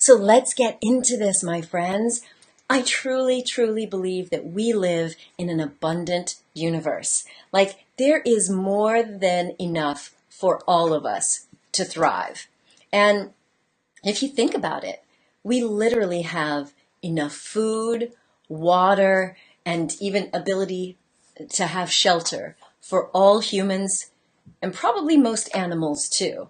So let's get into this, my friends. I truly, truly believe that we live in an abundant universe. Like, there is more than enough for all of us to thrive. And if you think about it, we literally have enough food, water, and even ability to have shelter for all humans and probably most animals too.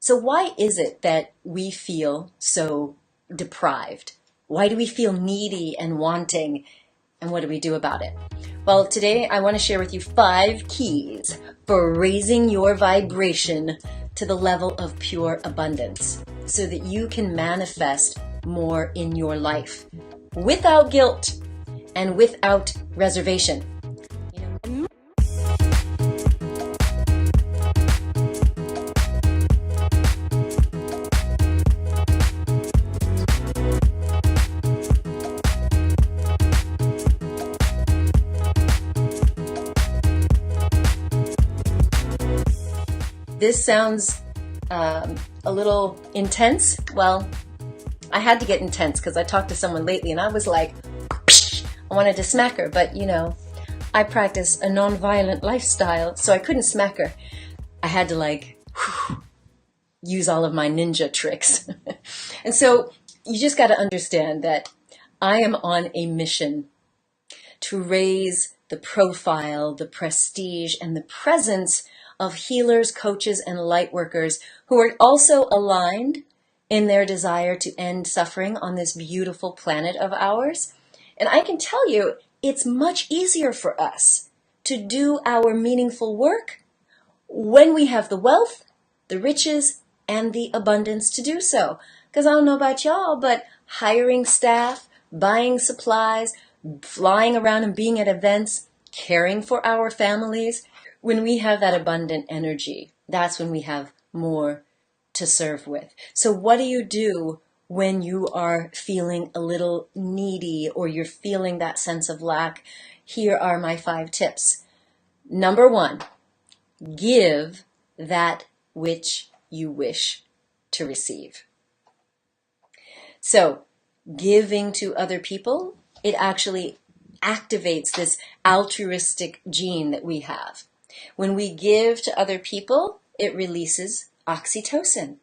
So why is it that we feel so deprived? Why do we feel needy and wanting? And what do we do about it? Well, today I want to share with you 5 keys for raising your vibration to the level of pure abundance so that you can manifest more in your life without guilt and without reservation. This sounds a little intense. Well, I had to get intense because I talked to someone lately and I was like, psh! I wanted to smack her, but I practice a non-violent lifestyle, so I couldn't smack her. I had to use all of my ninja tricks. And so you just got to understand that I am on a mission to raise the profile, the prestige, and the presence of healers, coaches, and light workers who are also aligned in their desire to end suffering on this beautiful planet of ours. And I can tell you, it's much easier for us to do our meaningful work when we have the wealth, the riches, and the abundance to do so. Because I don't know about y'all, but hiring staff, buying supplies, flying around and being at events, caring for our families, when we have that abundant energy, that's when we have more to serve with. So what do you do when you are feeling a little needy or you're feeling that sense of lack? Here are my 5 tips. Number 1, give that which you wish to receive. So giving to other people, it actually activates this altruistic gene that we have. When we give to other people, it releases oxytocin.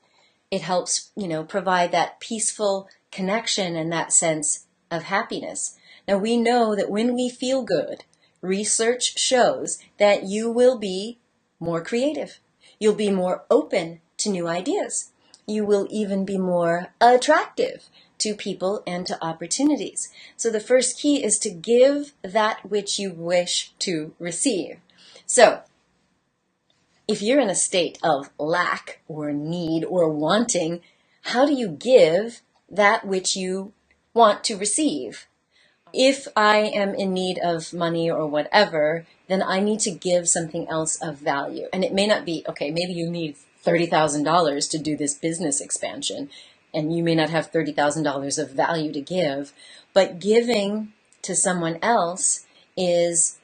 It helps, provide that peaceful connection and that sense of happiness. Now, we know that when we feel good, research shows that you will be more creative. You'll be more open to new ideas. You will even be more attractive to people and to opportunities. So the first key is to give that which you wish to receive. So, if you're in a state of lack or need or wanting, how do you give that which you want to receive? If I am in need of money or whatever, then I need to give something else of value. And it may not be, okay, maybe you need $30,000 to do this business expansion, and you may not have $30,000 of value to give, but giving to someone else is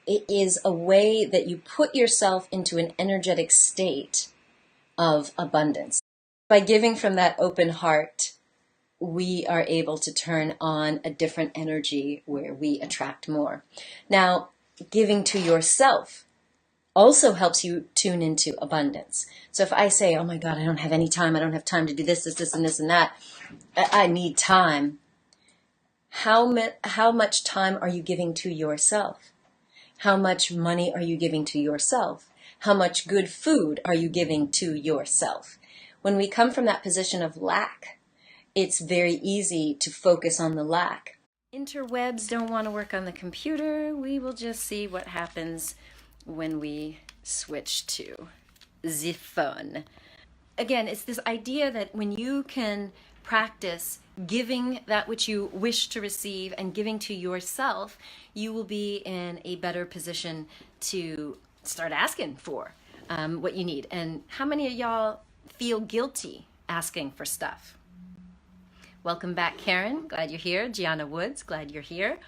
it is a way that you put yourself into an energetic state of abundance. By giving from that open heart, we are able to turn on a different energy where we attract more. Now, giving to yourself also helps you tune into abundance. So if I say, oh my God, I don't have any time, I don't have time to do this, and this, and that, I need time. How much time are you giving to yourself? How much money are you giving to yourself? How much good food are you giving to yourself? When we come from that position of lack, it's very easy to focus on the lack. Interwebs don't want to work on the computer. We will just see what happens when we switch to the phone. Again, it's this idea that when you can practice giving that which you wish to receive and giving to yourself, you will be in a better position to start asking for what you need. And how many of y'all feel guilty asking for stuff? Welcome back, Karen. Glad you're here. Gianna Woods, glad you're here.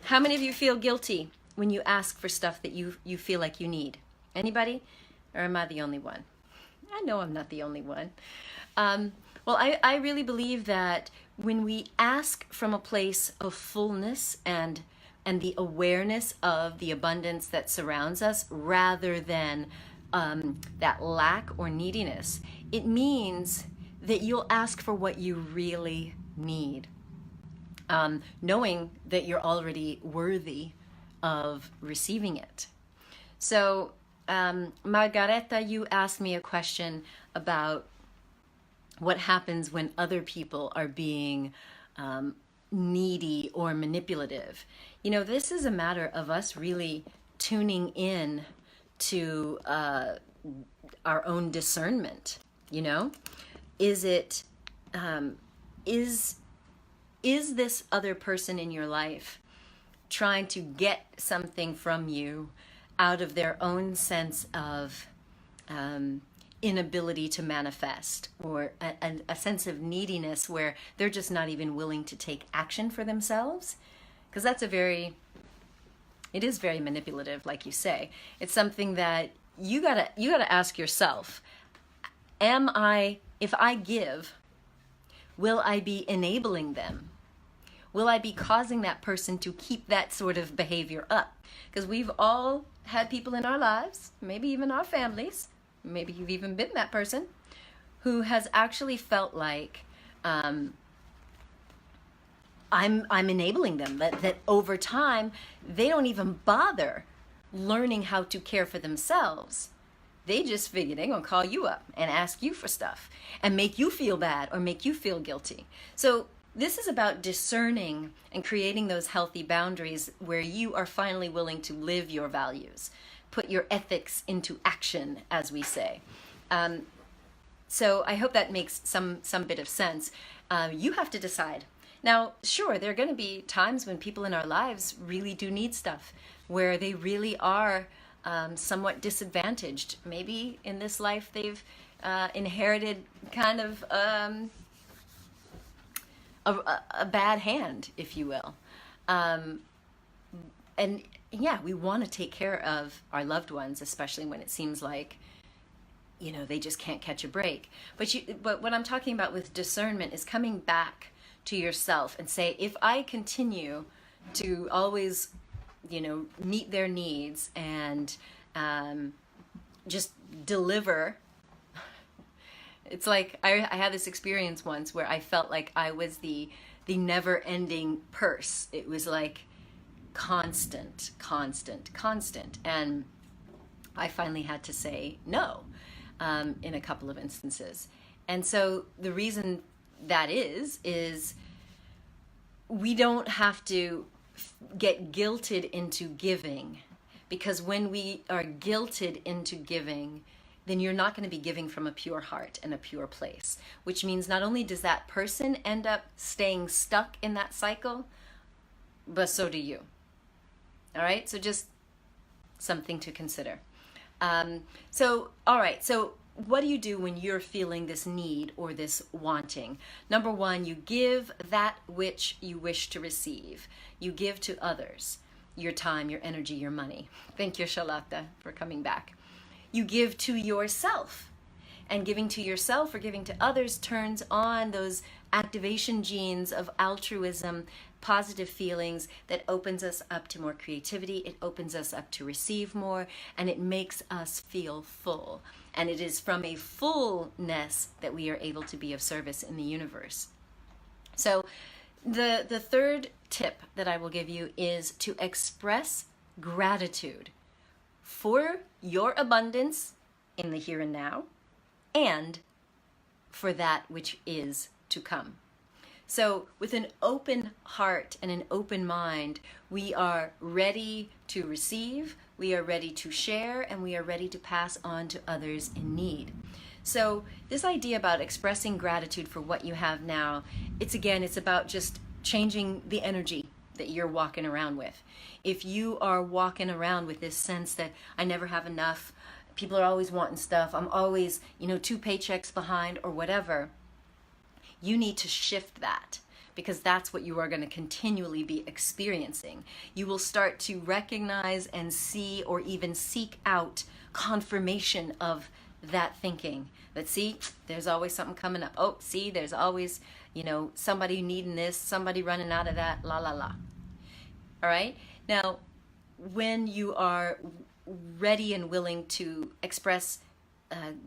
How many of you feel guilty when you ask for stuff that you feel like you need? Anybody? Or am I the only one? I know I'm not the only one. Well, I really believe that when we ask from a place of fullness and the awareness of the abundance that surrounds us rather than that lack or neediness, it means that you'll ask for what you really need, knowing that you're already worthy of receiving it. So, Margareta, you asked me a question about what happens when other people are being needy or manipulative. You know, this is a matter of us really tuning in to our own discernment. You know, is it is this other person in your life trying to get something from you out of their own sense of inability to manifest, or a sense of neediness where they're just not even willing to take action for themselves? Because it is very manipulative, like you say. It's something that you gotta ask yourself, if I give, will I be enabling them? Will I be causing that person to keep that sort of behavior up? Because we've all had people in our lives, maybe even our families, maybe you've even been that person, who has actually felt like I'm enabling them, that over time they don't even bother learning how to care for themselves. They just figure they're gonna call you up and ask you for stuff and make you feel bad or make you feel guilty. So this is about discerning and creating those healthy boundaries where you are finally willing to live your values, put your ethics into action, as we say. So I hope that makes some bit of sense. You have to decide. Now, sure, there are going to be times when people in our lives really do need stuff, where they really are somewhat disadvantaged. Maybe in this life they've inherited kind of a bad hand, if you will. And yeah, we want to take care of our loved ones, especially when it seems like, you know, they just can't catch a break. But what I'm talking about with discernment is coming back to yourself and say, if I continue to always, you know, meet their needs and just deliver. It's like I had this experience once where I felt like I was the never-ending purse. It was like constant. And I finally had to say no in a couple of instances. And so the reason that is we don't have to get guilted into giving, because when we are guilted into giving, then you're not going to be giving from a pure heart and a pure place, which means not only does that person end up staying stuck in that cycle, but so do you. All right, so just something to consider. All right, so what do you do when you're feeling this need or this wanting? Number one, you give that which you wish to receive. You give to others your time, your energy, your money. Thank you, Charlotte, for coming back. You give to yourself. And giving to yourself or giving to others turns on those activation genes of altruism, positive feelings, that opens us up to more creativity. It opens us up to receive more, and it makes us feel full. And it is from a fullness that we are able to be of service in the universe. So the third tip that I will give you is to express gratitude for your abundance in the here and now, and for that which is to come. So with an open heart and an open mind, we are ready to receive, we are ready to share, and we are ready to pass on to others in need. So this idea about expressing gratitude for what you have now, it's about just changing the energy that you're walking around with. If you are walking around with this sense that I never have enough, people are always wanting stuff, I'm always, 2 paychecks behind or whatever, you need to shift that, because that's what you are going to continually be experiencing. You will start to recognize and see or even seek out confirmation of that thinking that, see, there's always something coming up. Oh, see, there's always, somebody needing this, somebody running out of that, la la la. All right? Now, when you are ready and willing to express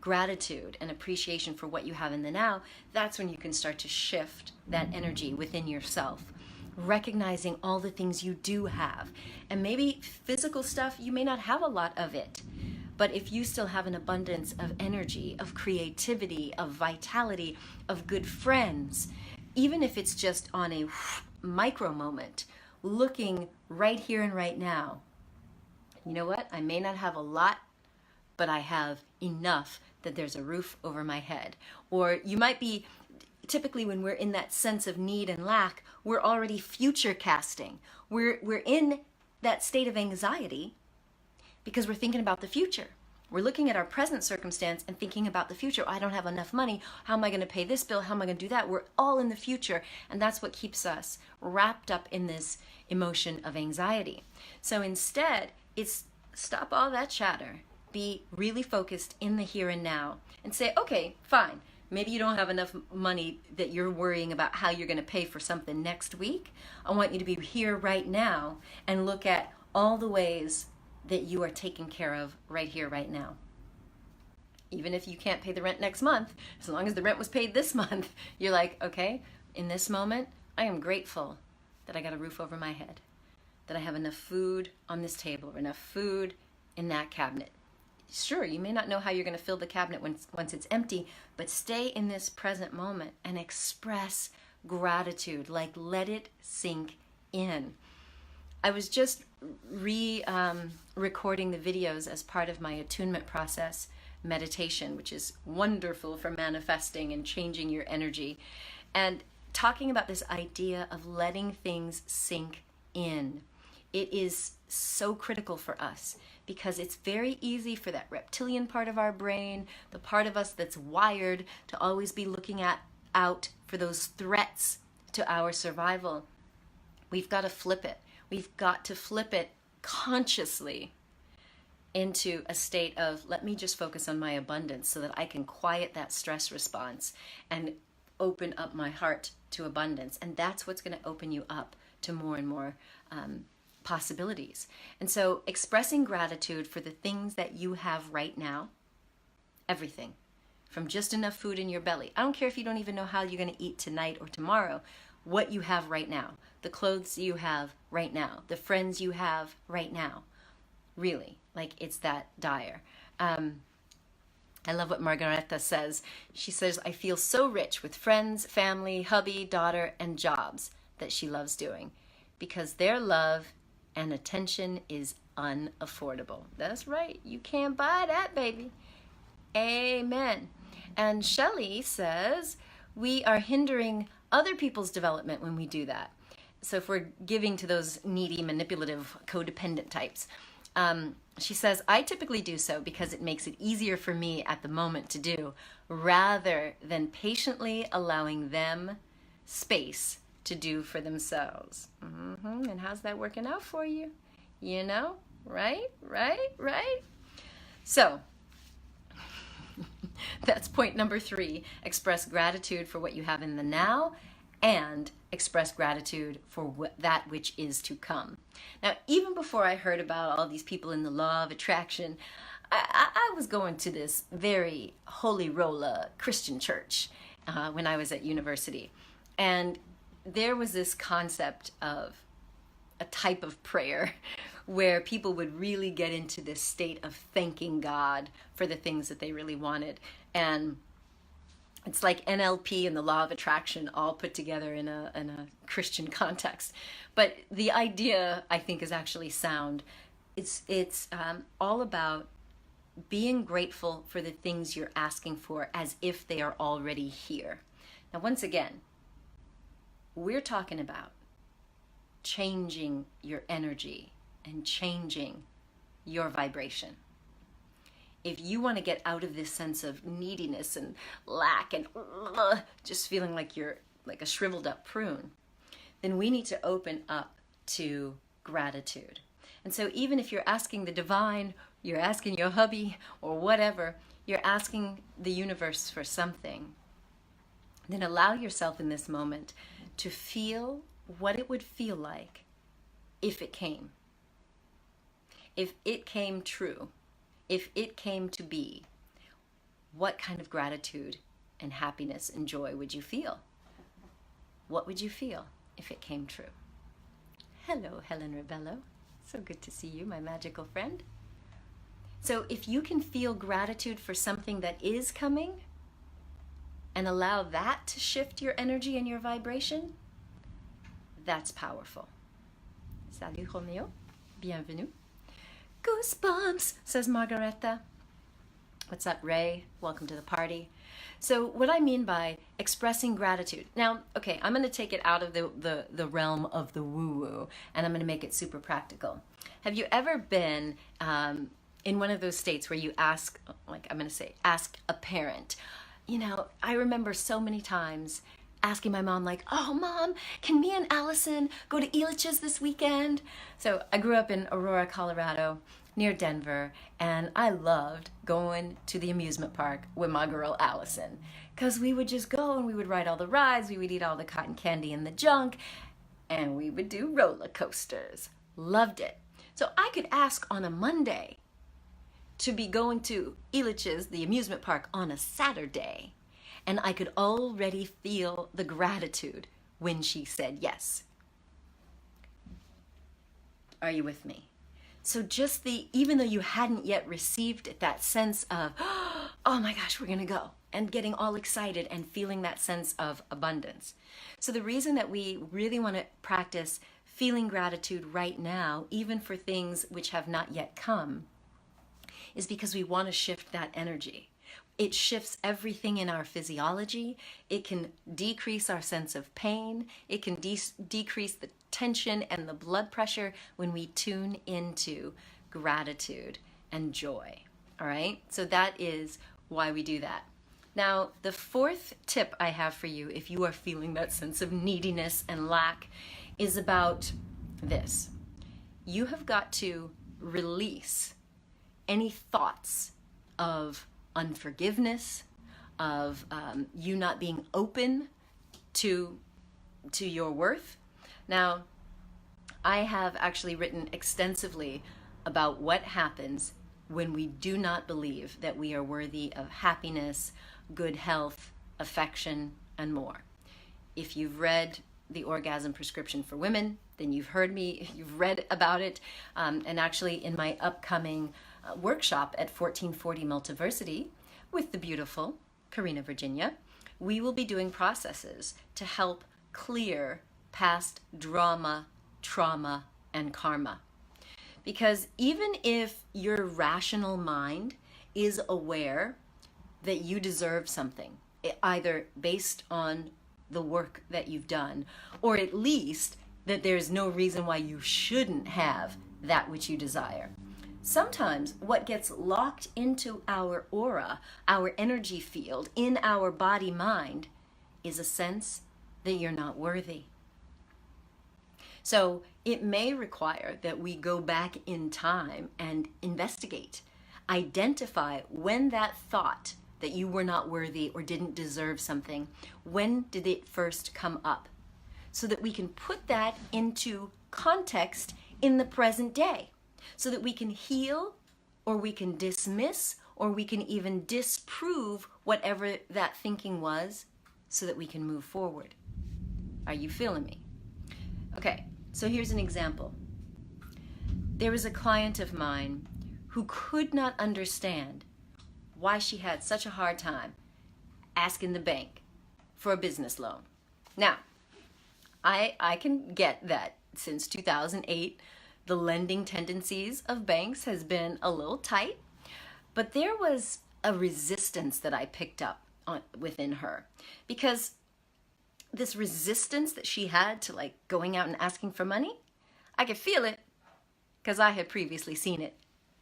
gratitude and appreciation for what you have in the now, that's when you can start to shift that energy within yourself, recognizing all the things you do have. And maybe physical stuff, you may not have a lot of it, but if you still have an abundance of energy, of creativity, of vitality, of good friends, even if it's just on a micro moment, looking right here and right now, you know what? I may not have a lot, but I have enough that there's a roof over my head. Or you might be, typically when we're in that sense of need and lack, we're already future casting. We're in that state of anxiety because we're thinking about the future. We're looking at our present circumstance and thinking about the future. I don't have enough money. How am I going to pay this bill? How am I going to do that? We're all in the future. And that's what keeps us wrapped up in this emotion of anxiety. So instead, it's stop all that chatter. Be really focused in the here and now and say, okay, fine. Maybe you don't have enough money that you're worrying about how you're going to pay for something next week. I want you to be here right now and look at all the ways that you are taken care of right here, right now. Even if you can't pay the rent next month, as long as the rent was paid this month, you're like, okay, in this moment, I am grateful that I got a roof over my head, that I have enough food on this table or enough food in that cabinet. Sure, you may not know how you're going to fill the cabinet once it's empty, but stay in this present moment and express gratitude, like let it sink in. I was just recording the videos as part of my attunement process meditation, which is wonderful for manifesting and changing your energy, and talking about this idea of letting things sink in. It is so critical for us because it's very easy for that reptilian part of our brain, the part of us that's wired to always be looking out for those threats to our survival. We've got to flip it. We've got to flip it consciously into a state of, let me just focus on my abundance so that I can quiet that stress response and open up my heart to abundance. And that's what's going to open you up to more and more possibilities. And so expressing gratitude for the things that you have right now, everything, from just enough food in your belly. I don't care if you don't even know how you're going to eat tonight or tomorrow, what you have right now, the clothes you have right now, the friends you have right now. Really, like it's that dire. I love what Margareta says. She says, I feel so rich with friends, family, hubby, daughter, and jobs that she loves doing because their love and attention is unaffordable. That's right. You can't buy that, baby. Amen. And Shelley says, we are hindering other people's development when we do that. So if we're giving to those needy, manipulative, codependent types, she says, I typically do so because it makes it easier for me at the moment to do, rather than patiently allowing them space to do for themselves. And how's that working out for you? You know, right? So that's point number 3. Express gratitude for what you have in the now and express gratitude for that which is to come. Now, even before I heard about all these people in the law of attraction, I was going to this very holy roller Christian church when I was at university. And there was this concept of a type of prayer where people would really get into this state of thanking God for the things that they really wanted. And it's like NLP and the law of attraction all put together in a Christian context. But the idea, I think, is actually sound. It's all about being grateful for the things you're asking for as if they are already here. Now, once again, we're talking about changing your energy and changing your vibration. If you want to get out of this sense of neediness and lack and just feeling like you're like a shriveled up prune, then we need to open up to gratitude. And so even if you're asking the divine, you're asking your hubby or whatever, you're asking the universe for something, then allow yourself in this moment to feel what it would feel like if it came. If it came true, if it came to be, what kind of gratitude and happiness and joy would you feel? What would you feel if it came true? Hello, Helen Rebello. So good to see you, my magical friend. So if you can feel gratitude for something that is coming and allow that to shift your energy and your vibration, that's powerful. Salut, Romeo. Bienvenue. Goosebumps, says Margareta. What's up, Ray? Welcome to the party. So what I mean by expressing gratitude. Now, okay, I'm going to take it out of the realm of the woo-woo, and I'm going to make it super practical. Have you ever been in one of those states where you ask, like I'm going to say, ask a parent? You know, I remember so many times asking my mom, like, oh, Mom, can me and Allison go to Elitch's this weekend? So I grew up in Aurora, Colorado, near Denver, and I loved going to the amusement park with my girl Allison, because we would just go and we would ride all the rides, we would eat all the cotton candy and the junk, and we would do roller coasters. Loved it. So I could ask on a Monday to be going to Elitch's, the amusement park, on a Saturday, and I could already feel the gratitude when she said yes. Are you with me? So just even though you hadn't yet received it, that sense of, oh my gosh, we're gonna go, and getting all excited and feeling that sense of abundance. So the reason that we really wanna practice feeling gratitude right now, even for things which have not yet come, is because we wanna shift that energy. It shifts everything in our physiology. It can decrease our sense of pain. It can decrease the tension and the blood pressure when we tune into gratitude and joy. All right? So that is why we do that. Now, the fourth tip I have for you, if you are feeling that sense of neediness and lack, is about this. You have got to release any thoughts of unforgiveness, of you not being open to your worth. Now, I have actually written extensively about what happens when we do not believe that we are worthy of happiness, good health, affection, and more. If you've read The Orgasm Prescription for Women, then you've read about it, and actually in my upcoming workshop at 1440 Multiversity with the beautiful Karina Virginia, we will be doing processes to help clear past drama, trauma, and karma. Because even if your rational mind is aware that you deserve something, either based on the work that you've done, or at least that there's no reason why you shouldn't have that which you desire, sometimes what gets locked into our aura, our energy field, in our body-mind, is a sense that you're not worthy. So it may require that we go back in time and investigate, identify when that thought that you were not worthy or didn't deserve something, when did it first come up? So that we can put that into context in the present day, so that we can heal, or we can dismiss, or we can even disprove whatever that thinking was, so that we can move forward. Are you feeling me? Okay, so here's an example. There was a client of mine who could not understand why she had such a hard time asking the bank for a business loan. Now, I can get that since 2008, the lending tendencies of banks has been a little tight, but there was a resistance that I picked up within her, because this resistance that she had to like going out and asking for money, I could feel it because I had previously seen it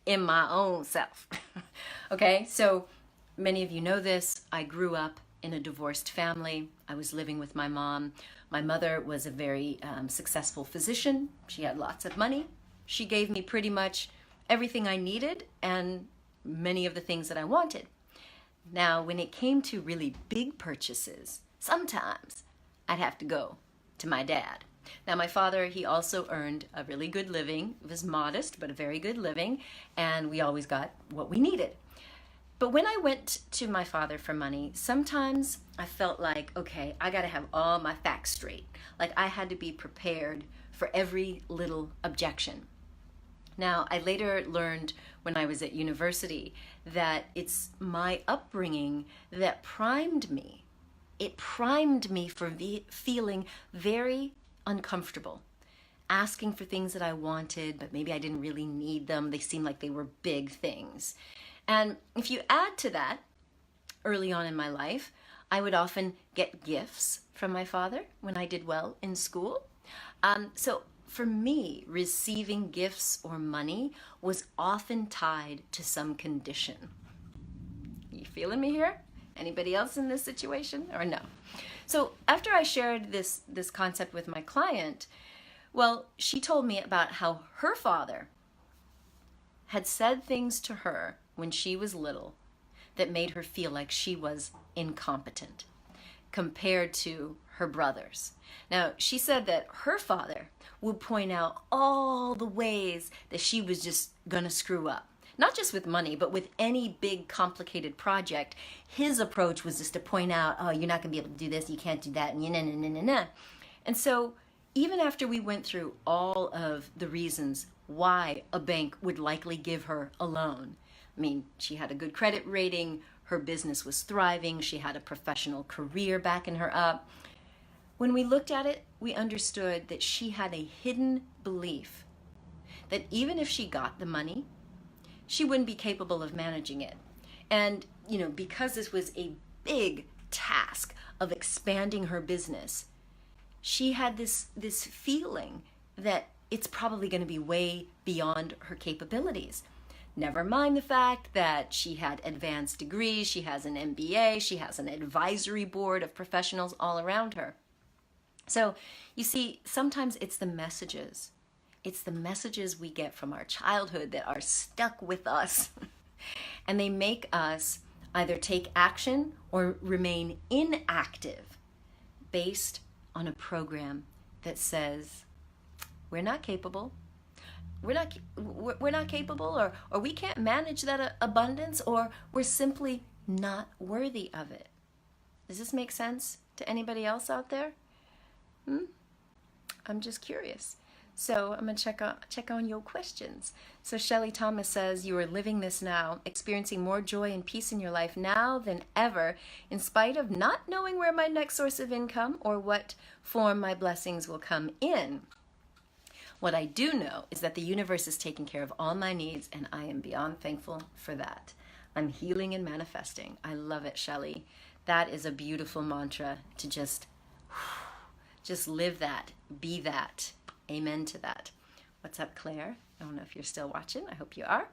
in my own self. Okay, so many of you know this. I grew up in a divorced family. I was living with my mom. My mother was a very successful physician. She had lots of money. she gave me pretty much everything I needed and many of the things that I wanted. Now, when it came to really big purchases, sometimes I'd have to go to my dad. Now, my father, he also earned a really good living. It was modest, but a very good living, and we always got what we needed. But when I went to my father for money, sometimes I felt like, okay, I got to have all my facts straight. Like I had to be prepared for every little objection. Now, I later learned when I was at university that it's my upbringing that primed me. It primed me for feeling very uncomfortable, asking for things that I wanted, but maybe I didn't really need them. They seemed like they were big things. And if you add to that, early on in my life, I would often get gifts from my father when I did well in school. So for me, receiving gifts or money was often tied to some condition. You feeling me here? Anybody else in this situation or no? So after I shared this concept with my client, well, she told me about how her father had said things to her when she was little that made her feel like she was incompetent compared to her brothers. Now, she said that her father would point out all the ways that she was just gonna screw up. Not just with money, but with any big complicated project. His approach was just to point out, oh, you're not gonna be able to do this, you can't do that, and And so even after we went through all of the reasons why a bank would likely give her a loan, I mean, she had a good credit rating, her business was thriving, she had a professional career backing her up. When we looked at it, we understood that she had a hidden belief that even if she got the money, she wouldn't be capable of managing it. And, because this was a big task of expanding her business, she had this feeling that it's probably going to be way beyond her capabilities. Never mind the fact that she had advanced degrees, she has an MBA, she has an advisory board of professionals all around her. So, you see, sometimes it's the messages. It's the messages we get from our childhood that are stuck with us. And they make us either take action or remain inactive based on a program that says, we're not capable. We're not capable, or we can't manage that abundance, or we're simply not worthy of it. Does this make sense to anybody else out there? I'm just curious. So I'm going to check on your questions. So Shelley Thomas says, you are living this now, experiencing more joy and peace in your life now than ever, in spite of not knowing where my next source of income or what form my blessings will come in. What I do know is that the universe is taking care of all my needs, and I am beyond thankful for that. I'm healing and manifesting. I love it, Shelley. That is a beautiful mantra to just live that, be that. Amen to that. What's up, Claire? I don't know if you're still watching. I hope you are.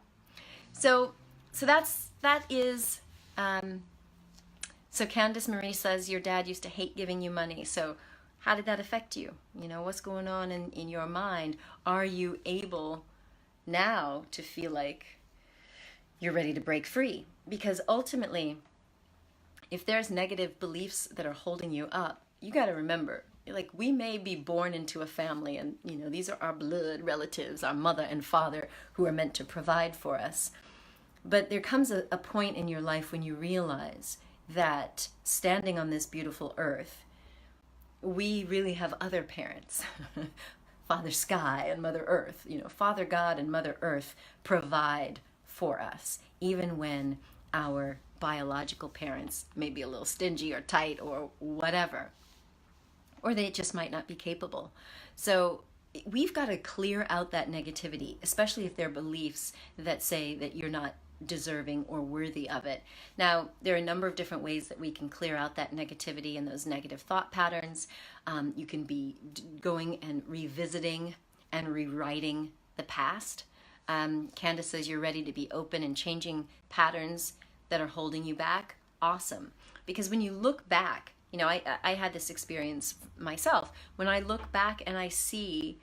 So that is. So Candace Marie says your dad used to hate giving you money. So how did that affect you? What's going on in your mind? Are you able now to feel like you're ready to break free? Because ultimately, if there's negative beliefs that are holding you up, you got to remember, like, we may be born into a family and, these are our blood relatives, our mother and father who are meant to provide for us. But there comes a point in your life when you realize that standing on this beautiful earth, we really have other parents, Father Sky and Mother Earth. Father God and Mother Earth provide for us, even when our biological parents may be a little stingy or tight or whatever, or they just might not be capable. So we've got to clear out that negativity, especially if there are beliefs that say that you're not deserving or worthy of it. Now, there are a number of different ways that we can clear out that negativity and those negative thought patterns. You can be going and revisiting and rewriting the past. Candace says you're ready to be open and changing patterns that are holding you back. Awesome. Because when you look back, I had this experience myself. When I look back and I see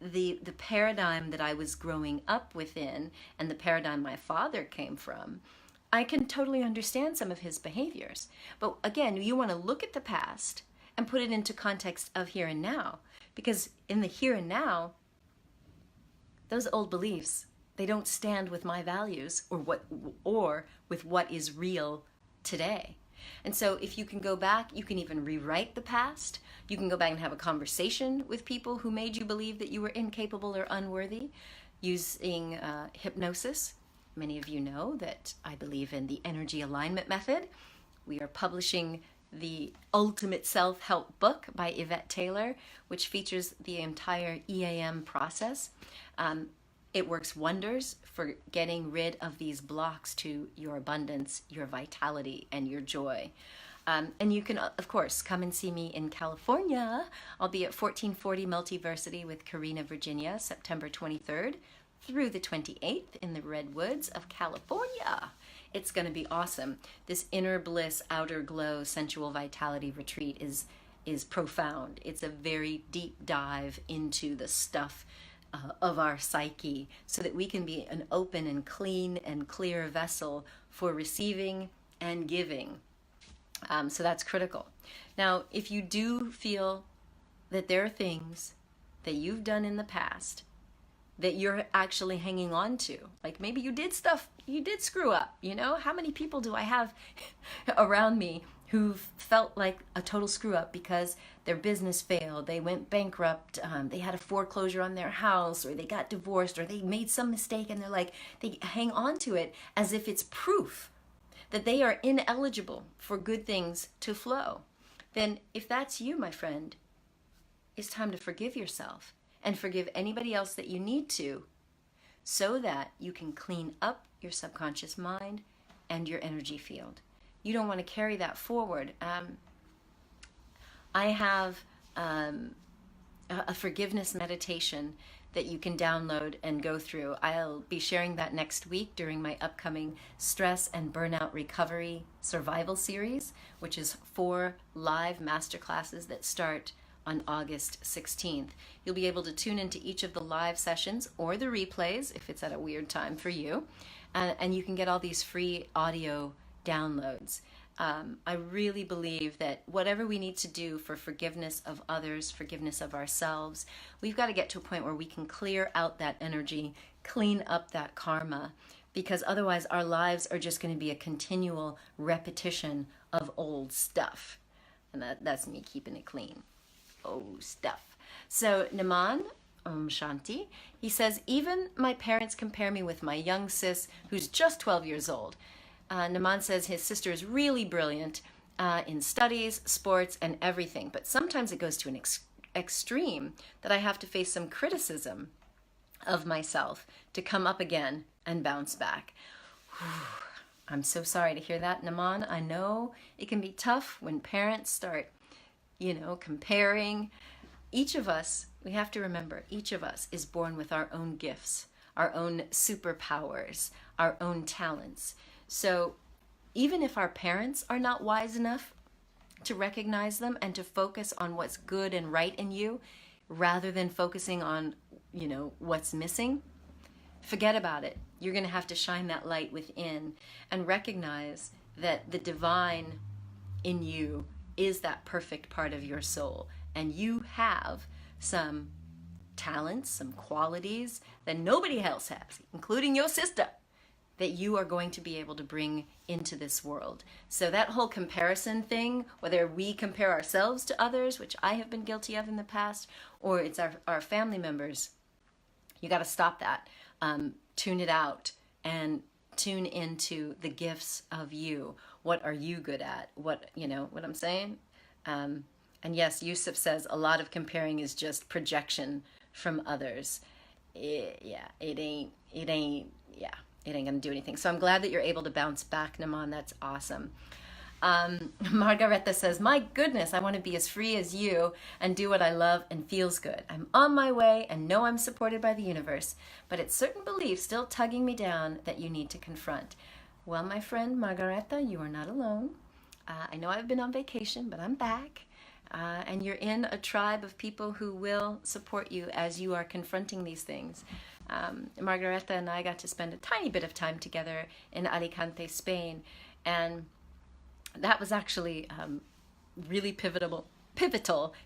the paradigm that I was growing up within and the paradigm my father came from, I can totally understand some of his behaviors. But again, you want to look at the past and put it into context of here and now. Because in the here and now, those old beliefs, they don't stand with my values or with what is real today. And so if you can go back, you can even rewrite the past. You can go back and have a conversation with people who made you believe that you were incapable or unworthy using hypnosis. Many of you know that I believe in the energy alignment method. We are publishing the Ultimate Self-Help book by Yvette Taylor, which features the entire EAM process. It works wonders for getting rid of these blocks to your abundance, your vitality, and your joy. And you can, of course, come and see me in California. I'll be at 1440 Multiversity with Karina, Virginia, September 23rd through the 28th in the Redwoods of California. It's going to be awesome. This inner bliss, outer glow, sensual vitality retreat is profound. It's a very deep dive into the stuff of our psyche so that we can be an open and clean and clear vessel for receiving and giving. So that's critical. Now, if you do feel that there are things that you've done in the past that you're actually hanging on to, like maybe you did screw up, you know? How many people do I have around me who've felt like a total screw up because their business failed, they went bankrupt, they had a foreclosure on their house, or they got divorced, or they made some mistake, and they hang on to it as if it's proof that they are ineligible for good things to flow. Then if that's you, my friend, it's time to forgive yourself and forgive anybody else that you need to, so that you can clean up your subconscious mind and your energy field. You don't want to carry that forward. I have a forgiveness meditation that you can download and go through. I'll be sharing that next week during my upcoming Stress and Burnout Recovery Survival Series, which is 4 live masterclasses that start on August 16th. You'll be able to tune into each of the live sessions or the replays if it's at a weird time for you. And you can get all these free audio downloads. I really believe that whatever we need to do for forgiveness of others, forgiveness of ourselves, we've got to get to a point where we can clear out that energy, clean up that karma, because otherwise our lives are just going to be a continual repetition of old stuff. And that's me keeping it clean. Old stuff. So Naman, Shanti, he says, even my parents compare me with my young sis who's just 12 years old. Naman says his sister is really brilliant in studies, sports, and everything, but sometimes it goes to an extreme that I have to face some criticism of myself to come up again and bounce back. I'm so sorry to hear that, Naman. I know it can be tough when parents start, comparing. Each of us, we have to remember, each of us is born with our own gifts, our own superpowers, our own talents. So even if our parents are not wise enough to recognize them and to focus on what's good and right in you, rather than focusing on, what's missing, forget about it. You're going to have to shine that light within and recognize that the divine in you is that perfect part of your soul. And you have some talents, some qualities that nobody else has, including your sister, that you are going to be able to bring into this world. So that whole comparison thing, whether we compare ourselves to others, which I have been guilty of in the past, or it's our family members, you got to stop that. Tune it out and tune into the gifts of you. What are you good at? What I'm saying? And yes, Yusuf says a lot of comparing is just projection from others. It ain't gonna do anything. So I'm glad that you're able to bounce back, Naman. That's awesome. Margareta says, my goodness, I want to be as free as you and do what I love and feels good. I'm on my way and know I'm supported by the universe, but it's certain beliefs still tugging me down that you need to confront. Well, my friend Margareta, you are not alone. I know I've been on vacation, but I'm back. And you're in a tribe of people who will support you as you are confronting these things. Margareta and I got to spend a tiny bit of time together in Alicante, Spain, and that was actually really pivotal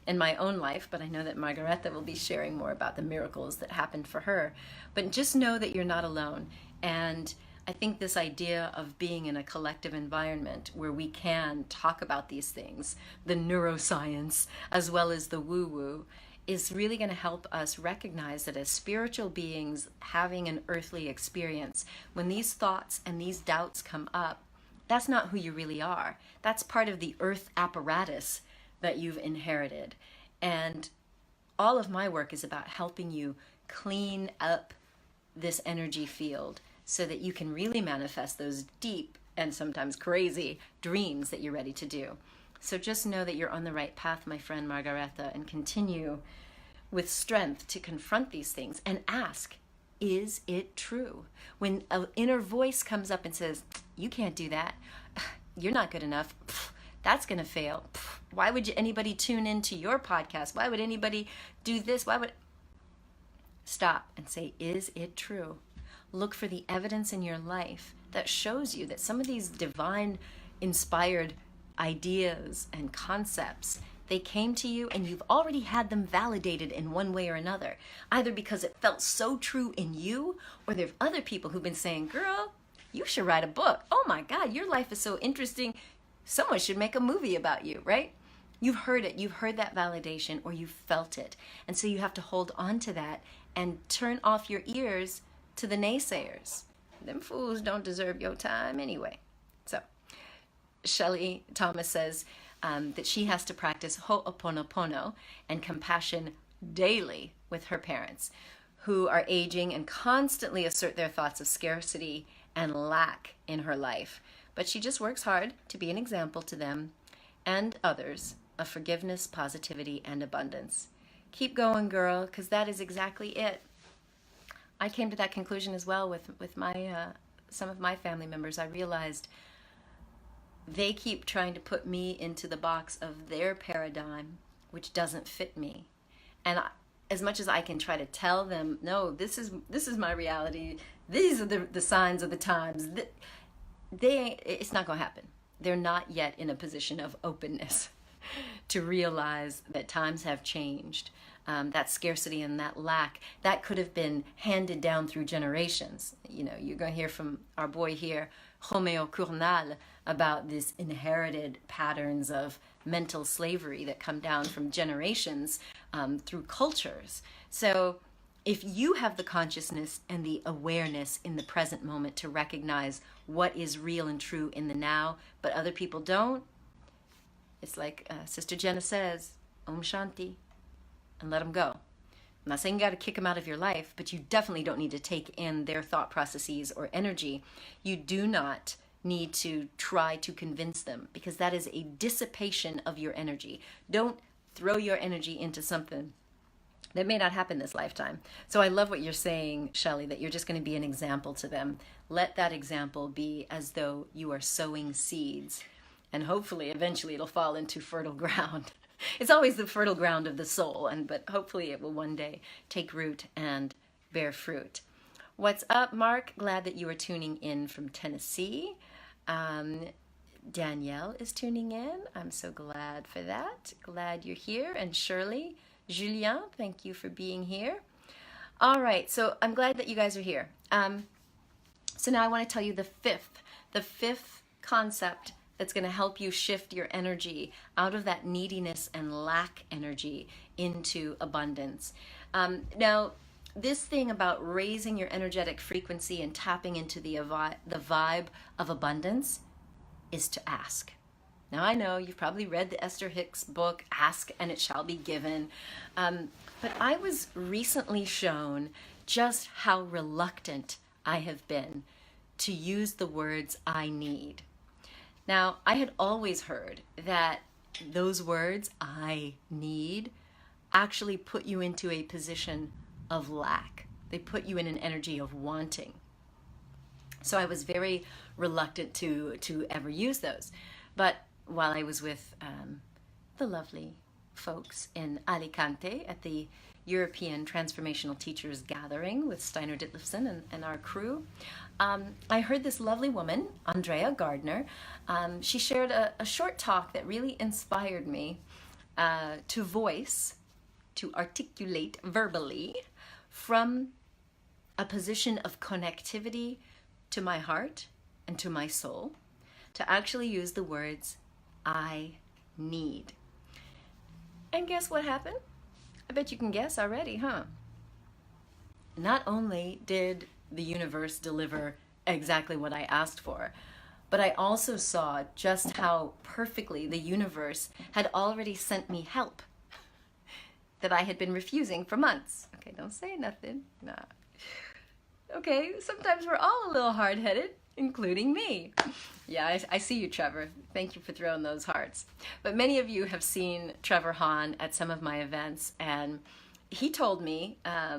in my own life, but I know that Margareta will be sharing more about the miracles that happened for her. But just know that you're not alone. And I think this idea of being in a collective environment where we can talk about these things, the neuroscience as well as the woo-woo, is really going to help us recognize that as spiritual beings having an earthly experience, when these thoughts and these doubts come up, that's not who you really are. That's part of the earth apparatus that you've inherited. And all of my work is about helping you clean up this energy field so that you can really manifest those deep and sometimes crazy dreams that you're ready to do. So just know that you're on the right path, my friend Margareta, and continue with strength to confront these things and ask, is it true? When an inner voice comes up and says, you can't do that, you're not good enough, that's going to fail. Why would anybody tune into your podcast? Why would anybody do this? Why would... Stop and say, is it true? Look for the evidence in your life that shows you that some of these divine inspired ideas and concepts, they came to you and you've already had them validated in one way or another, either because it felt so true in you, or there are other people who've been saying, girl, you should write a book. Oh my God, your life is so interesting. Someone should make a movie about you, right? You've heard it, you've heard that validation, or you've felt it. And so you have to hold on to that and turn off your ears to the naysayers. Them fools don't deserve your time anyway. So Shelley Thomas says that she has to practice ho'oponopono and compassion daily with her parents, who are aging and constantly assert their thoughts of scarcity and lack in her life. But she just works hard to be an example to them and others of forgiveness, positivity, and abundance. Keep going, girl, because that is exactly it. I came to that conclusion as well with my some of my family members. I realized they keep trying to put me into the box of their paradigm, which doesn't fit me. And as much as I can try to tell them, no, this is my reality. These are the signs of the times. It's not going to happen. They're not yet in a position of openness to realize that times have changed. That scarcity and that lack, that could have been handed down through generations. You know, you're going to hear from our boy here, Romeo Cournal, about this inherited patterns of mental slavery that come down from generations through cultures. So if you have the consciousness and the awareness in the present moment to recognize what is real and true in the now, but other people don't, it's like Sister Jenna says, Om Shanti, and let them go. I'm not saying you got to kick them out of your life, but you definitely don't need to take in their thought processes or energy. You do not need to try to convince them, because that is a dissipation of your energy. Don't throw your energy into something that may not happen this lifetime. So I love what you're saying, Shelley, that you're just going to be an example to them. Let that example be as though you are sowing seeds, and hopefully eventually it'll fall into fertile ground. It's always the fertile ground of the soul, but hopefully it will one day take root and bear fruit. What's up, Mark? Glad that you are tuning in from Tennessee. Danielle is tuning in. I'm so glad for that. Glad you're here. And Shirley, Julien, thank you for being here. All right, so I'm glad that you guys are here. So now I want to tell you the fifth concept that's going to help you shift your energy out of that neediness and lack energy into abundance. Now, this thing about raising your energetic frequency and tapping into the vibe of abundance is to ask. Now, I know you've probably read the Esther Hicks book, Ask and It Shall Be Given. But I was recently shown just how reluctant I have been to use the words I need. Now, I had always heard that those words, I need, actually put you into a position of lack. They put you in an energy of wanting. So I was very reluctant to ever use those. But while I was with the lovely folks in Alicante at the European Transformational Teachers Gathering with Steiner Ditlevson and our crew. I heard this lovely woman, Andrea Gardner. She shared a short talk that really inspired me to voice, to articulate verbally from a position of connectivity to my heart and to my soul, to actually use the words, I need. And guess what happened? I bet you can guess already, huh? Not only did the universe deliver exactly what I asked for, but I also saw just how perfectly the universe had already sent me help that I had been refusing for months. Okay, don't say nothing. Nah. Okay, sometimes we're all a little hard-headed, including me. Yeah, I see you, Trevor. Thank you for throwing those hearts. But many of you have seen Trevor Hahn at some of my events, and he told me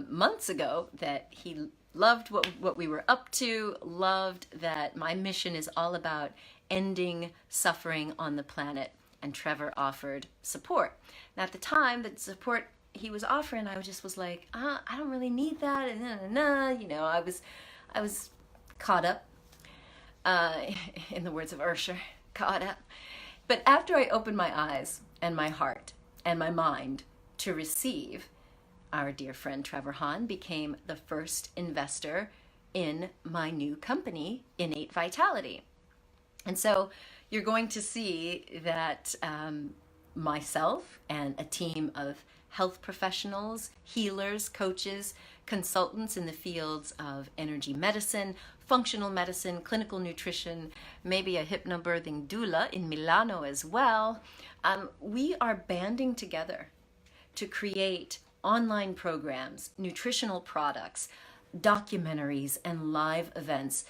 months ago that he loved what we were up to, loved that my mission is all about ending suffering on the planet, and Trevor offered support. And at the time, the support he was offering, I just was like, I don't really need that, and you know, I was caught up, in the words of Ursher, caught up. But after I opened my eyes and my heart and my mind to receive, our dear friend Trevor Hahn became the first investor in my new company, Innate Vitality. And so you're going to see that myself and a team of health professionals, healers, coaches, consultants in the fields of energy medicine, functional medicine, clinical nutrition, maybe a hypnobirthing doula in Milano as well. We are banding together to create online programs, nutritional products, documentaries, and live events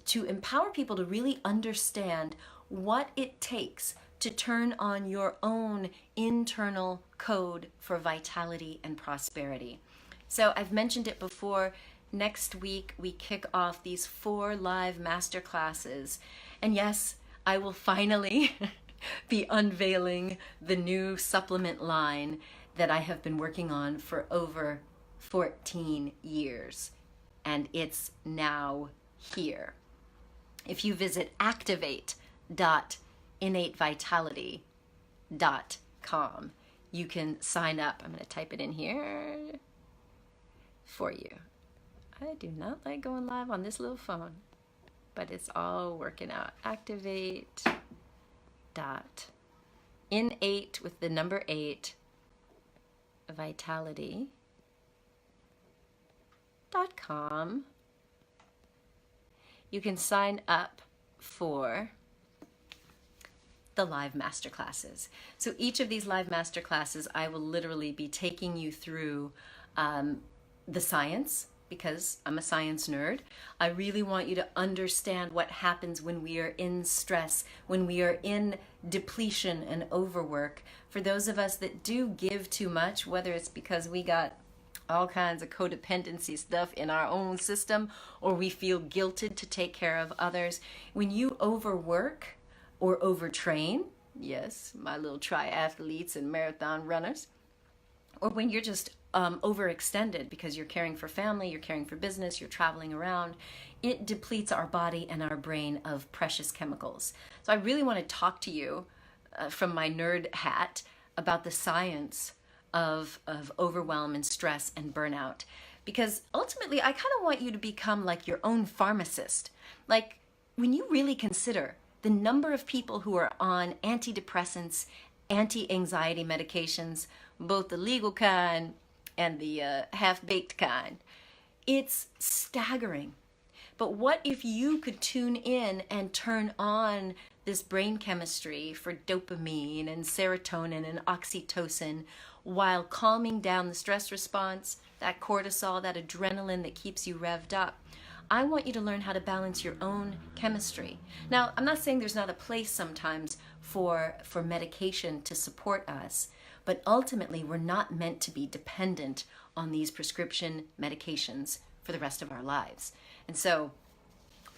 to empower people to really understand what it takes to turn on your own internal code for vitality and prosperity. So I've mentioned it before, next week we kick off these 4 live masterclasses. And yes, I will finally be unveiling the new supplement line that I have been working on for over 14 years. And it's now here. If you visit activate.innatevitality.com, you can sign up. I'm going to type it in here for you. I do not like going live on this little phone, but it's all working out. Activate.innate with the number 8 vitality.com. You can sign up for the live masterclasses. So each of these live masterclasses, I will literally be taking you through the science, because I'm a science nerd. I really want you to understand what happens when we are in stress, when we are in depletion and overwork. For those of us that do give too much, whether it's because we got all kinds of codependency stuff in our own system, or we feel guilted to take care of others. When you overwork or overtrain, yes, my little triathletes and marathon runners, or when you're just overextended because you're caring for family, you're caring for business, you're traveling around, it depletes our body and our brain of precious chemicals. So I really want to talk to you from my nerd hat about the science of overwhelm and stress and burnout. Because ultimately, I kind of want you to become like your own pharmacist. Like, when you really consider the number of people who are on antidepressants, anti-anxiety medications, both the legal kind and the half-baked kind, it's staggering. But what if you could tune in and turn on this brain chemistry for dopamine and serotonin and oxytocin while calming down the stress response, that cortisol, that adrenaline that keeps you revved up? I want you to learn how to balance your own chemistry. Now, I'm not saying there's not a place sometimes for medication to support us, but ultimately we're not meant to be dependent on these prescription medications for the rest of our lives. And so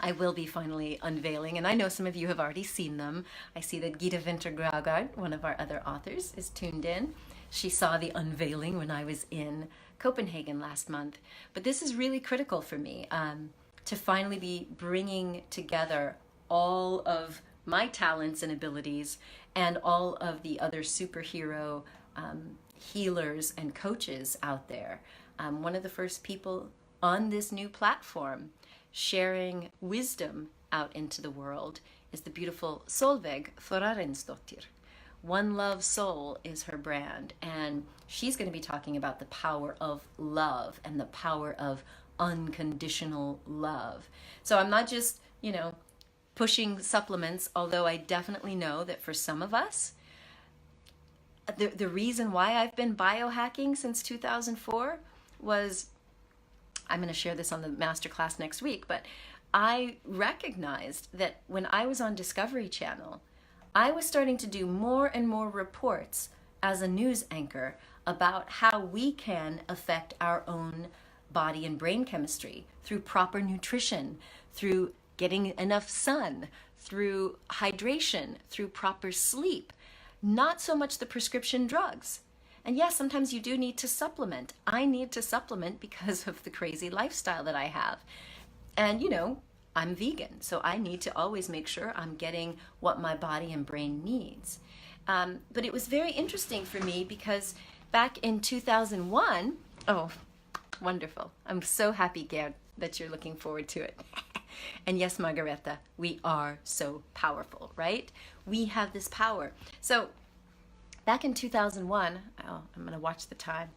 I will be finally unveiling, and I know some of you have already seen them. I see that Gita Vintergragard, one of our other authors, is tuned in. She saw the unveiling when I was in Copenhagen last month. But this is really critical for me, to finally be bringing together all of my talents and abilities and all of the other superhero healers and coaches out there. One of the first people on this new platform sharing wisdom out into the world is the beautiful Solveig Þórarinsdóttir. One Love Soul is her brand, and she's going to be talking about the power of love and the power of unconditional love. So I'm not just, pushing supplements, although I definitely know that for some of us, the reason why I've been biohacking since 2004 was, I'm going to share this on the masterclass next week, but I recognized that when I was on Discovery Channel, I was starting to do more and more reports as a news anchor about how we can affect our own body and brain chemistry through proper nutrition, through getting enough sun, through hydration, through proper sleep, not so much the prescription drugs. And yes, sometimes you do need to supplement. I need to supplement because of the crazy lifestyle that I have. And I'm vegan, so I need to always make sure I'm getting what my body and brain needs. But it was very interesting for me because back in 2001, oh, wonderful. I'm so happy, Gerd, that you're looking forward to it. And yes, Margareta, we are so powerful, right? We have this power. So back in 2001, I'm going to watch the time,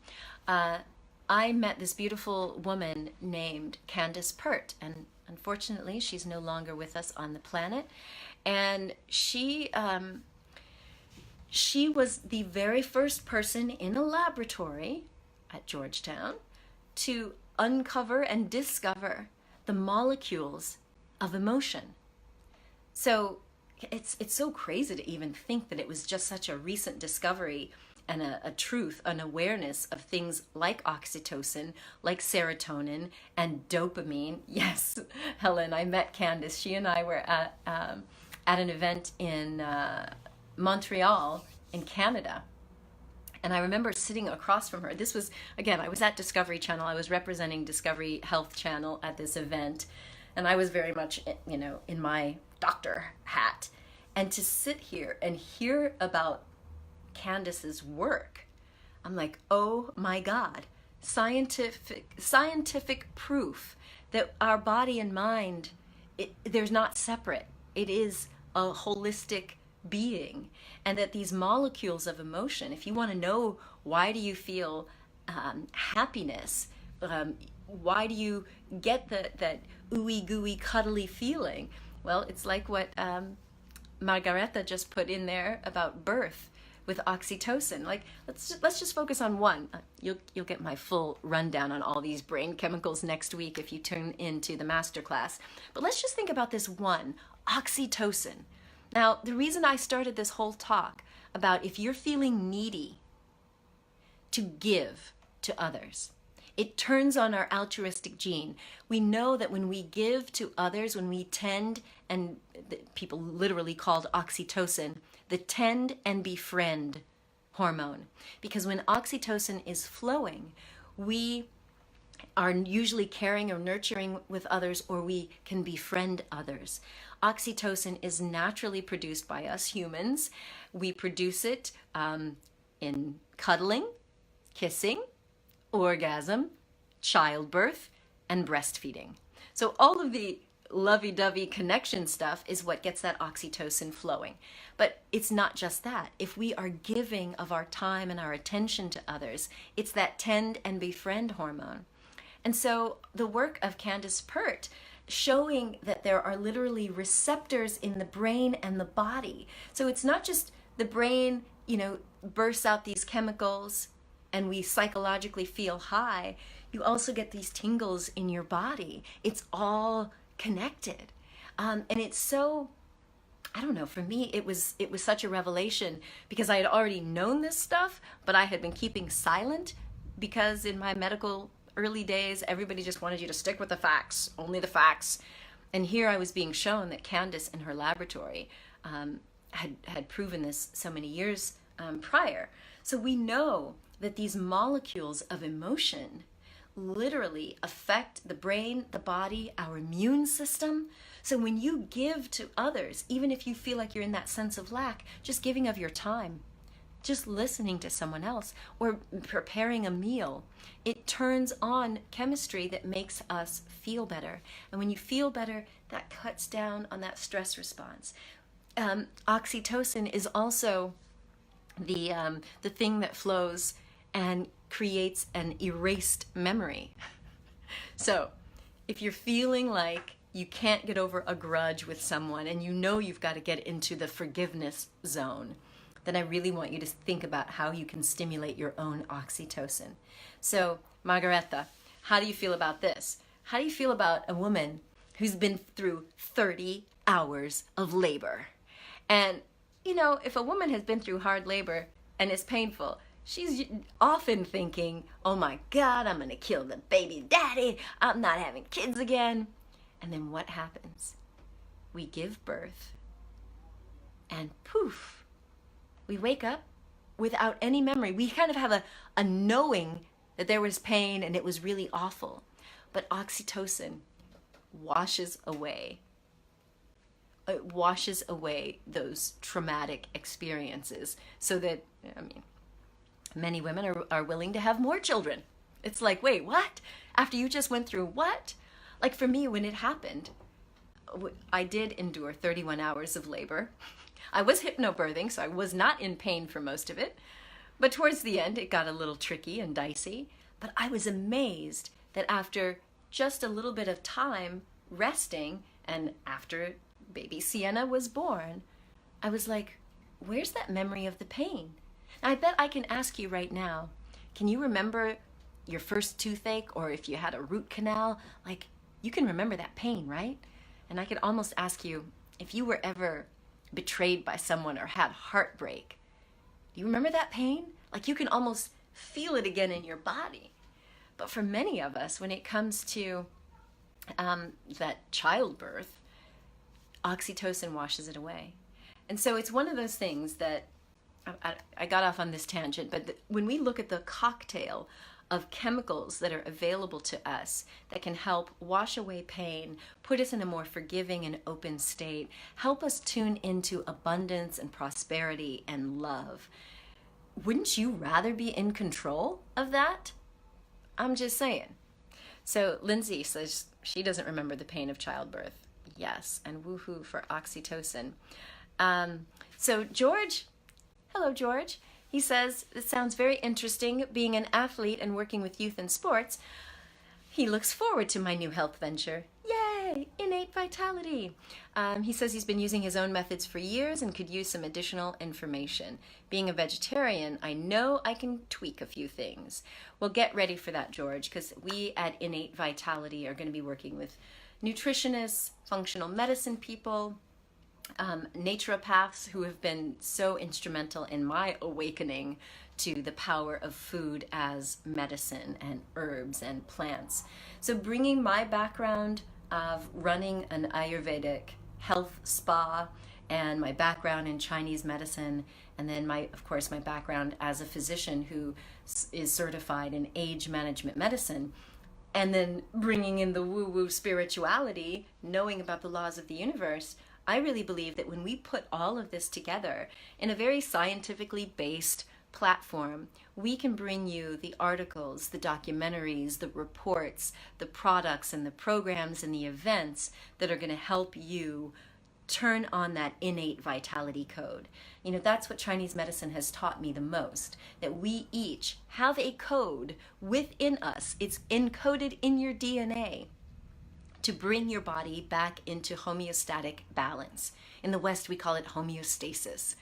I met this beautiful woman named Candace Pert, and unfortunately, she's no longer with us on the planet. And she was the very first person in a laboratory at Georgetown to uncover and discover the molecules of emotion. So it's so crazy to even think that it was just such a recent discovery and a truth, an awareness of things like oxytocin, like serotonin, and dopamine. Yes, Helen, I met Candace. She and I were at an event in Montreal in Canada. And I remember sitting across from her. This was, again, I was at Discovery Channel. I was representing Discovery Health Channel at this event. And I was very much, in my doctor hat. And to sit here and hear about Candace's work, I'm like, oh my God, scientific proof that our body and mind, they're not separate. It is a holistic being, and that these molecules of emotion, if you want to know why do you feel happiness, why do you get that ooey gooey cuddly feeling, well, it's like what Margareta just put in there about birth with oxytocin. Like, let's just focus on one. You'll get my full rundown on all these brain chemicals next week if you tune into the masterclass. But let's just think about this one, oxytocin. Now, the reason I started this whole talk about if you're feeling needy to give to others, it turns on our altruistic gene. We know that when we give to others, when we tend, and people literally called oxytocin, the tend and befriend hormone. Because when oxytocin is flowing, we are usually caring or nurturing with others, or we can befriend others. Oxytocin is naturally produced by us humans. We produce it in cuddling, kissing, orgasm, childbirth, and breastfeeding. So all of the lovey-dovey connection stuff is what gets that oxytocin flowing. But it's not just that. If we are giving of our time and our attention to others, it's that tend and befriend hormone. And so the work of Candace Pert, showing that there are literally receptors in the brain and the body. So it's not just the brain, bursts out these chemicals and we psychologically feel high. You also get these tingles in your body. It's all connected. And it's so, I don't know, for me, it was such a revelation because I had already known this stuff, but I had been keeping silent because in my medical early days, everybody just wanted you to stick with the facts, only the facts. And here I was being shown that Candace in her laboratory had proven this so many years prior. So we know that these molecules of emotion literally affect the brain, the body, our immune system. So when you give to others, even if you feel like you're in that sense of lack, just giving of your time, just listening to someone else, or preparing a meal, it turns on chemistry that makes us feel better. And when you feel better, that cuts down on that stress response. Oxytocin is also the thing that flows and creates an erased memory. So if you're feeling like you can't get over a grudge with someone and you know you've got to get into the forgiveness zone, then I really want you to think about how you can stimulate your own oxytocin. So, Margareta, how do you feel about this? How do you feel about a woman who's been through 30 hours of labor? And, you know, if a woman has been through hard labor and it's painful, she's often thinking, oh my God, I'm going to kill the baby daddy. I'm not having kids again. And then what happens? We give birth and poof, we wake up without any memory. We kind of have a knowing that there was pain and it was really awful. But oxytocin washes away. It washes away those traumatic experiences so that, I mean, many women are willing to have more children. It's like, wait, what? After you just went through what? Like for me, when it happened, I did endure 31 hours of labor. I was hypnobirthing, so I was not in pain for most of it. But towards the end, it got a little tricky and dicey. But I was amazed that after just a little bit of time resting, and after baby Sienna was born, I was like, where's that memory of the pain? Now, I bet I can ask you right now, can you remember your first toothache, or if you had a root canal? Like, you can remember that pain, right? And I could almost ask you, if you were ever betrayed by someone or had heartbreak, do you remember that pain? Like you can almost feel it again in your body. But for many of us, when it comes to that childbirth, oxytocin washes it away. And so it's one of those things that I got off on this tangent, but when we look at the cocktail of chemicals that are available to us that can help wash away pain, put us in a more forgiving and open state, help us tune into abundance and prosperity and love. Wouldn't you rather be in control of that? I'm just saying. So Lindsay says she doesn't remember the pain of childbirth. Yes, and woohoo for oxytocin. So George, hello George. He says, it sounds very interesting being an athlete and working with youth in sports. He looks forward to my new health venture. Yay! Innate vitality. He says he's been using his own methods for years and could use some additional information. Being a vegetarian, I know I can tweak a few things. Well, get ready for that, George, because we at Innate Vitality are going to be working with nutritionists, functional medicine people, naturopaths who have been so instrumental in my awakening to the power of food as medicine and herbs and plants. So bringing my background of running an Ayurvedic health spa and my background in Chinese medicine, and then of course my background as a physician who is certified in age management medicine, and then bringing in the woo-woo spirituality, knowing about the laws of the universe, I really believe that when we put all of this together in a very scientifically based platform, we can bring you the articles, the documentaries, the reports, the products and the programs and the events that are going to help you turn on that innate vitality code. You know, that's what Chinese medicine has taught me the most, that we each have a code within us. It's encoded in your DNA to bring your body back into homeostatic balance. In the West, we call it homeostasis.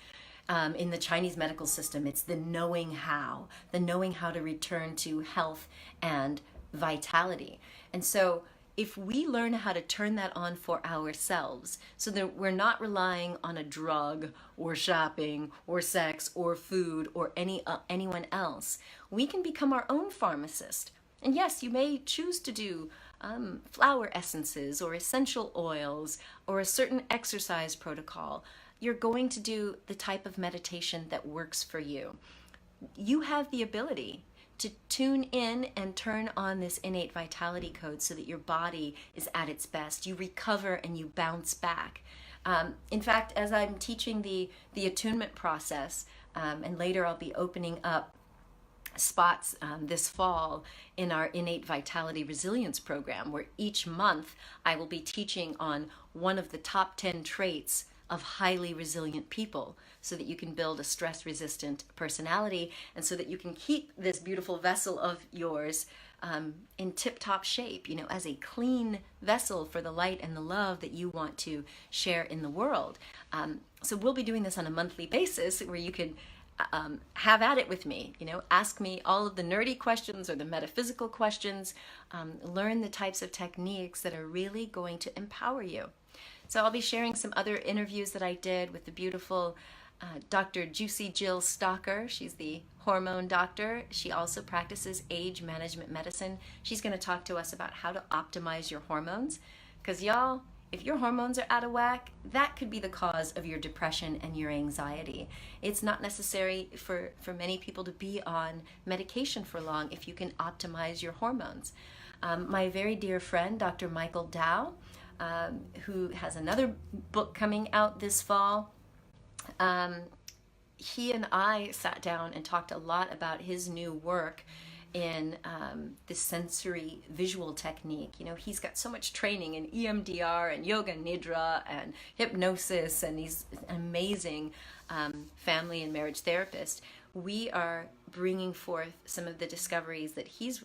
In the Chinese medical system, it's the knowing how to return to health and vitality. And so if we learn how to turn that on for ourselves so that we're not relying on a drug or shopping or sex or food or anyone else, we can become our own pharmacist. And yes, you may choose to do flower essences or essential oils or a certain exercise protocol. You're going to do the type of meditation that works for you. You have the ability to tune in and turn on this innate vitality code so that your body is at its best. You recover and you bounce back. In fact, as I'm teaching the attunement process, and later I'll be opening up spots this fall in our Innate Vitality Resilience program, where each month I will be teaching on one of the top 10 traits of highly resilient people so that you can build a stress-resistant personality and so that you can keep this beautiful vessel of yours in tip-top shape, you know, as a clean vessel for the light and the love that you want to share in the world. So we'll be doing this on a monthly basis where you can have at it with me, you know, ask me all of the nerdy questions or the metaphysical questions, learn the types of techniques that are really going to empower you. So I'll be sharing some other interviews that I did with the beautiful Dr. Juicy Jill Stalker. She's the hormone doctor. She also practices age management medicine. She's going to talk to us about how to optimize your hormones. Because y'all, if your hormones are out of whack, that could be the cause of your depression and your anxiety. It's not necessary for many people to be on medication for long if you can optimize your hormones. My very dear friend, Dr. Michael Dow, who has another book coming out this fall, he and I sat down and talked a lot about his new work in the sensory visual technique. You know, he's got so much training in EMDR and yoga nidra and hypnosis, and he's an amazing family and marriage therapist. We are bringing forth some of the discoveries that he's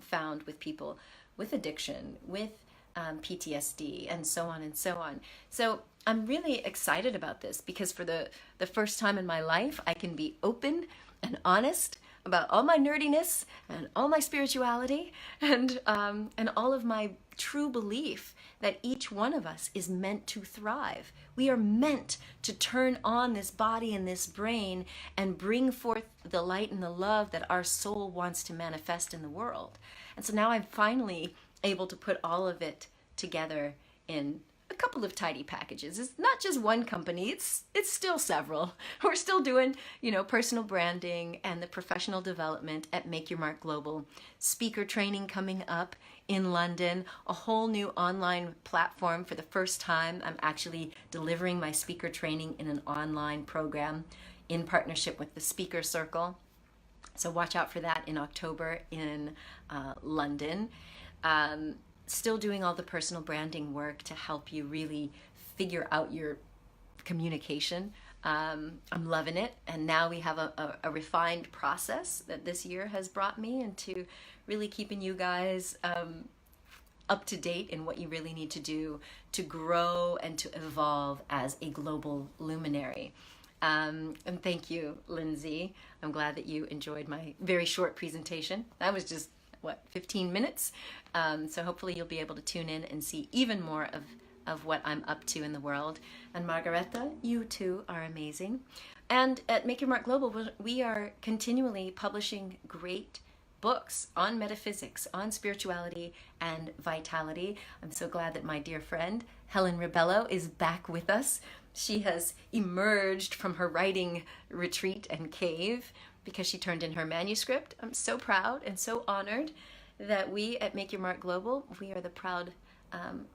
found with people with addiction, with PTSD, and so on and so on. So I'm really excited about this because for the first time in my life, I can be open and honest about all my nerdiness and all my spirituality and all of my true belief that each one of us is meant to thrive. We are meant to turn on this body and this brain and bring forth the light and the love that our soul wants to manifest in the world. And so now I'm finally able to put all of it together in a couple of tidy packages. It's not just one company, it's still several. We're still doing, you know, personal branding and the professional development at Make Your Mark Global, speaker training coming up in London, a whole new online platform. For the first time, I'm actually delivering my speaker training in an online program in partnership with the Speaker Circle. So watch out for that in October in London. Still doing all the personal branding work to help you really figure out your communication. I'm loving it. And now we have a refined process that this year has brought me into really keeping you guys up to date in what you really need to do to grow and to evolve as a global luminary. And thank you, Lindsay. I'm glad that you enjoyed my very short presentation. That was just 15 minutes. So hopefully you'll be able to tune in and see even more of what I'm up to in the world. And Margareta, you too are amazing. And at Make Your Mark Global, we are continually publishing great books on metaphysics, on spirituality and vitality. I'm so glad that my dear friend, Helen Rebello, is back with us. She has emerged from her writing retreat and cave because she turned in her manuscript. I'm so proud and so honored that we at Make Your Mark Global, we are the proud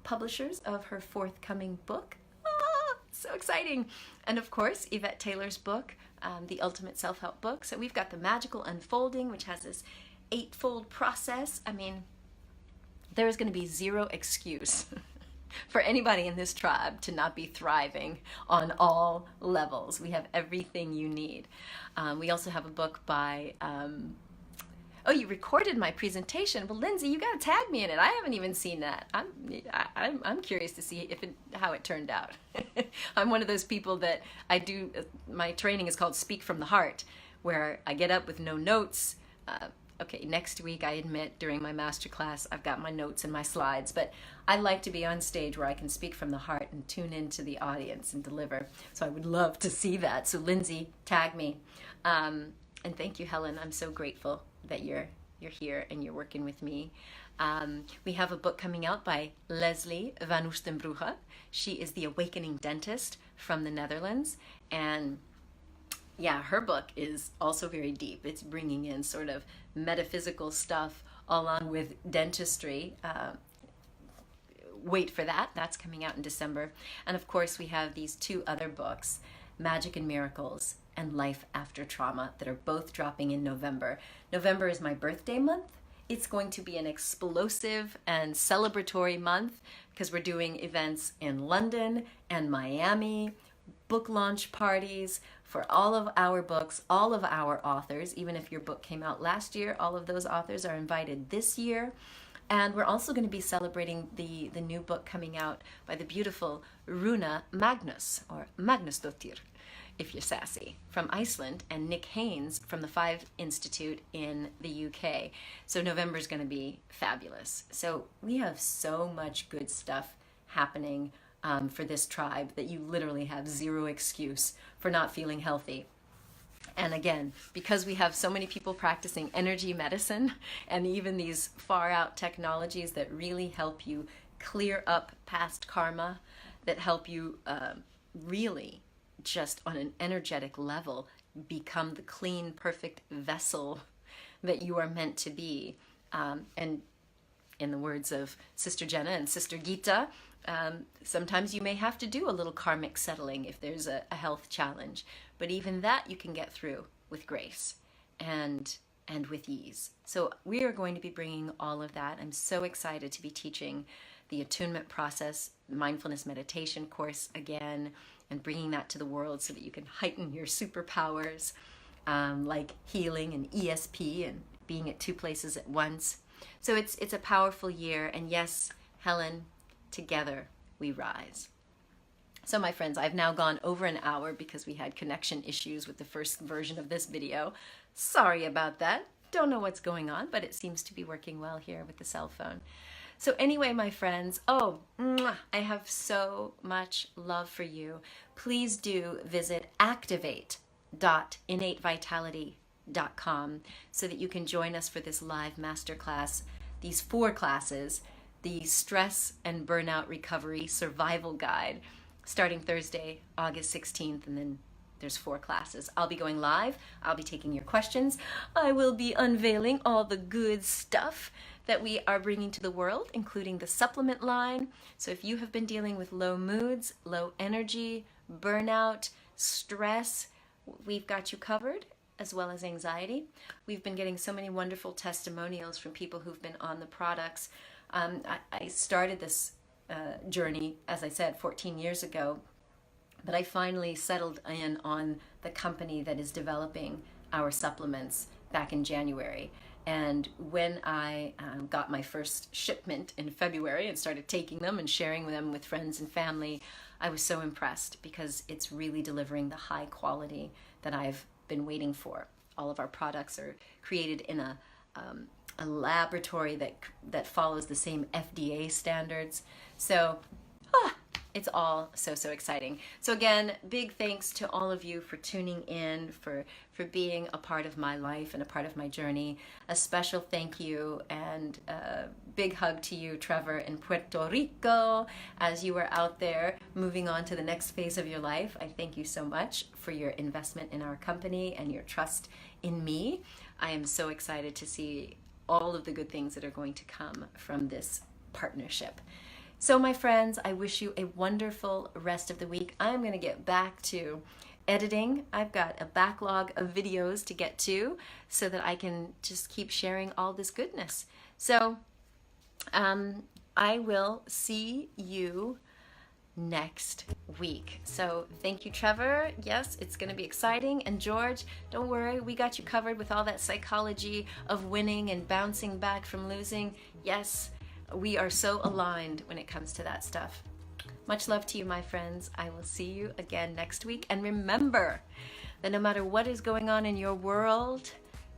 publishers of her forthcoming book. So exciting. And of course, Yvette Taylor's book, The Ultimate Self-Help Book. So we've got the Magical Unfolding, which has this 8-fold process. I mean, there is going to be zero excuse for anybody in this tribe to not be thriving on all levels. We have everything you need. We also have a book by, oh, you recorded my presentation. Well, Lindsay, you got to tag me in it. I haven't even seen that. I'm curious to see how it turned out. I'm one of those people that my training is called Speak from the Heart, where I get up with no notes. Okay, next week, I admit, during my masterclass, I've got my notes and my slides, but I like to be on stage where I can speak from the heart and tune into the audience and deliver. So I would love to see that. So Lindsay, tag me. And thank you, Helen. I'm so grateful that you're you're here and you're working with me. We have a book coming out by Leslie van Oostenbrugge. She is the awakening dentist from the Netherlands, and yeah, her book is also very deep. It's bringing in sort of metaphysical stuff along with dentistry. Wait for that. That's coming out in December. And of course, we have these two other books, Magic and Miracles and Life After Trauma, that are both dropping in November. November is my birthday month. It's going to be an explosive and celebratory month because we're doing events in London and Miami, book launch parties for all of our books, all of our authors. Even if your book came out last year, all of those authors are invited this year. And we're also going to be celebrating the new book coming out by the beautiful Runa Magnus, or Magnusdóttir, if you're sassy, from Iceland, and Nick Haynes from the Five Institute in the UK. So November is going to be fabulous. So we have so much good stuff happening for this tribe that you literally have zero excuse for not feeling healthy. And again, because we have so many people practicing energy medicine and even these far out technologies that really help you clear up past karma, that help you really just on an energetic level become the clean, perfect vessel that you are meant to be. And in the words of Sister Jenna and Sister Gita, sometimes you may have to do a little karmic settling if there's a health challenge, but even that you can get through with grace and with ease. So we are going to be bringing all of that. I'm so excited to be teaching the attunement process, mindfulness meditation course again, and bringing that to the world so that you can heighten your superpowers, like healing and ESP and being at two places at once. So it's a powerful year, and yes, Helen, together we rise. So my friends, I've now gone over an hour because we had connection issues with the first version of this video. Sorry about that. Don't know what's going on, but it seems to be working well here with the cell phone. So anyway, my friends, I have so much love for you. Please do visit activate.innatevitality.com so that you can join us for this live masterclass, these 4 classes, the Stress and Burnout Recovery Survival Guide, starting Thursday, August 16th, and then there's 4 classes. I'll be going live. I'll be taking your questions. I will be unveiling all the good stuff that we are bringing to the world, including the supplement line. So if you have been dealing with low moods, low energy, burnout, stress, we've got you covered, as well as anxiety. We've been getting so many wonderful testimonials from people who've been on the products. I started this journey, as I said, 14 years ago, but I finally settled in on the company that is developing our supplements back in January. And when I got my first shipment in February and started taking them and sharing them with friends and family, I was so impressed because it's really delivering the high quality that I've been waiting for. All of our products are created in a laboratory that follows the same FDA standards. So it's all so exciting. So again, big thanks to all of you for tuning in, for being a part of my life and a part of my journey. A special thank you and a big hug to you, Trevor, in Puerto Rico, as you are out there moving on to the next phase of your life. I thank you so much for your investment in our company and your trust in me. I am so excited to see all of the good things that are going to come from this partnership. So my friends, I wish you a wonderful rest of the week. I'm going to get back to editing. I've got a backlog of videos to get to so that I can just keep sharing all this goodness. So I will see you next week. So thank you, Trevor. Yes, it's going to be exciting. And George, don't worry, we got you covered with all that psychology of winning and bouncing back from losing. Yes, we are so aligned when it comes to that stuff. Much love to you, my friends. I will see you again next week. And remember that no matter what is going on in your world,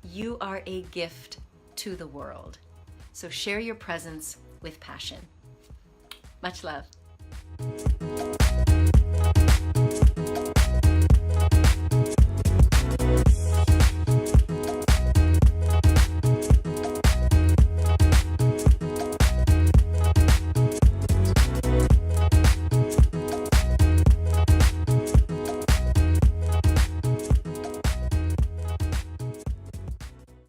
you are a gift to the world. So share your presence with passion. Much love.